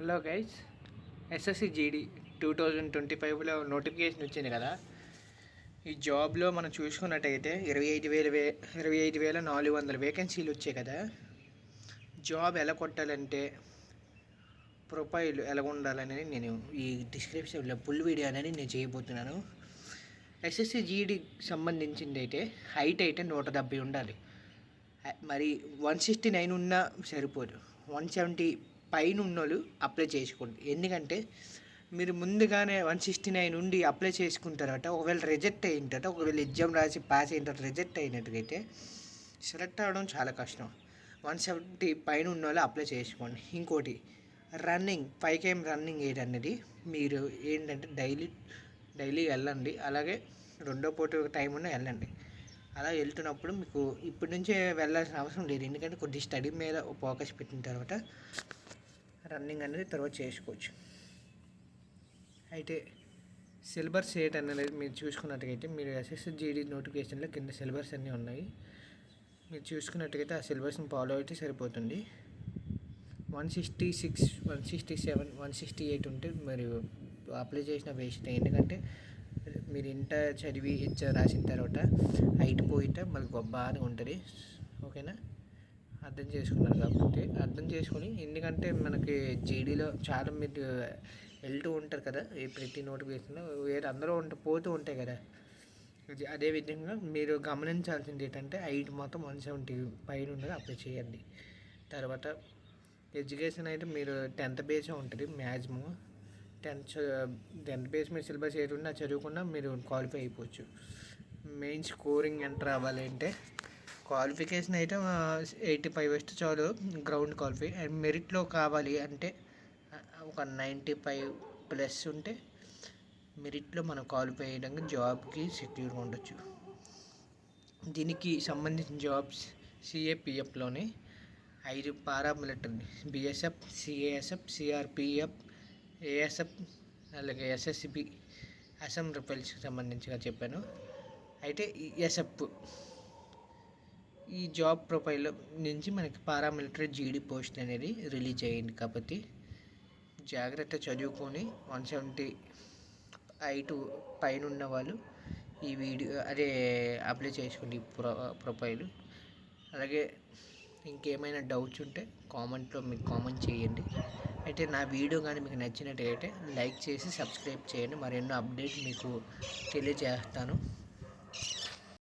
Hello guys, SSC GD 2025లో notification వచ్చింది కదా. ఈ జాబ్లో మనం చూసుకున్నట్టయితే 25,400 వేకెన్సీలు వచ్చాయి కదా. జాబ్ ఎలా కొట్టాలంటే ప్రొఫైల్ ఎలా ఉండాలనేది నేను ఈ డిస్క్రిప్షన్లో ఫుల్ వీడియో అనేది నేను చేయబోతున్నాను. ఎస్ఎస్సి జీడీకి సంబంధించింది అయితే హైట్ అయితే 170 ఉండాలి. మరి 169 ఉన్నా సరిపోదు, 170 పైన ఉన్నోళ్ళు అప్లై చేసుకోండి. ఎందుకంటే మీరు ముందుగానే 169 ఉండి అప్లై చేసుకున్న తర్వాత ఒకవేళ రిజెక్ట్ అయిన తర్వాత, ఒకవేళ ఎగ్జామ్ రాసి పాస్ అయిన తర్వాత రిజెక్ట్ అయినట్టుగైతే సెలెక్ట్ అవ్వడం చాలా కష్టం. 170 పైన ఉన్న వాళ్ళు అప్లై చేసుకోండి. ఇంకోటి, రన్నింగ్ 5 km రన్నింగ్ ఏది అనేది మీరు ఏంటంటే డైలీ వెళ్ళండి. అలాగే రెండో పూట టైం ఉన్న వెళ్ళండి. అలా వెళ్తున్నప్పుడు మీకు ఇప్పటి నుంచే వెళ్ళాల్సిన అవసరం లేదు, ఎందుకంటే కొద్ది స్టడీ మీద ఫోకస్ పెట్టిన తర్వాత రన్నింగ్ అనేది తర్వాత చేసుకోవచ్చు. అయితే సిలబస్ ఏట్ అనేది మీరు చూసుకున్నట్టుగైతే, మీరు ఎస్ఎస్సి జీడీ నోటిఫికేషన్లో కింద సిలబస్ అన్నీ ఉన్నాయి. మీరు చూసుకున్నట్టుగైతే ఆ సిలబస్ని ఫాలో అయితే సరిపోతుంది. 166, 167, 168 ఉంటే మరి అప్లై చేసిన వేస్ట్. ఎందుకంటే మీరు ఇంత చదివి రాసిన తర్వాత హైట్ పోయితే మళ్ళీ బాగానే ఉంటుంది. ఓకేనా, అర్థం చేసుకున్నారు కాబట్టి అర్థం చేసుకొని, ఎందుకంటే మనకి జీడీలో చాలా మీరు వెళ్తూ ఉంటారు కదా, ఈ ప్రతి నోటిఫికేషన్లో వేరే అందరూ పోతూ ఉంటాయి కదా. అదేవిధంగా మీరు గమనించాల్సింది ఏంటంటే హైట్ మొత్తం 170 పైన ఉన్నది అప్లై చేయండి. తర్వాత ఎడ్యుకేషన్ అయితే మీరు 10th బేసే ఉంటుంది మ్యాక్సిమం. 10th బేస్ మీరు సిలబస్ ఏది ఉన్నా చదువుకున్నా మీరు క్వాలిఫై అయిపోవచ్చు. మెయిన్ స్కోరింగ్ ఎంత రావాలి అంటే క్వాలిఫికేషన్ అయితే 85 వస్తే చాలు, గ్రౌండ్ క్వాలిఫై. అండ్ మెరిట్లో కావాలి అంటే ఒక 95+ ఉంటే మెరిట్లో మనం క్వాలిఫై అయ్యడానికి జాబ్కి సెక్యూర్గా ఉండొచ్చు. దీనికి సంబంధించిన జాబ్స్ సిఏపిఎఫ్లోనే 5 paramilitary, BSF, CASF, CRPF, ASF, అలాగే ఎస్ఎస్సిబి, అస్సాం రైఫిల్స్కి సంబంధించిగా చెప్పాను. అయితే ఎస్ఎఫ్ ఈ జాబ్ ప్రొఫైల్ నుంచి మనకి పారామిలిటరీ జీడీ పోస్ట్ అనేది రిలీజ్ అయ్యింది. కాబట్టి జాగ్రత్త చదువుకొని 170 హైట్ పైన ఉన్న వాళ్ళు ఈ వీడియో అప్లై చేసుకోండి ప్రొఫైల్. అలాగే ఇంకేమైనా డౌట్స్ ఉంటే కామెంట్లో మీకు కామెంట్ చేయండి. అయితే నా వీడియో కానీ మీకు నచ్చినట్టయితే లైక్ చేసి సబ్స్క్రైబ్ చేయండి. మరెన్నో అప్డేట్ మీకు తెలియజేస్తాను.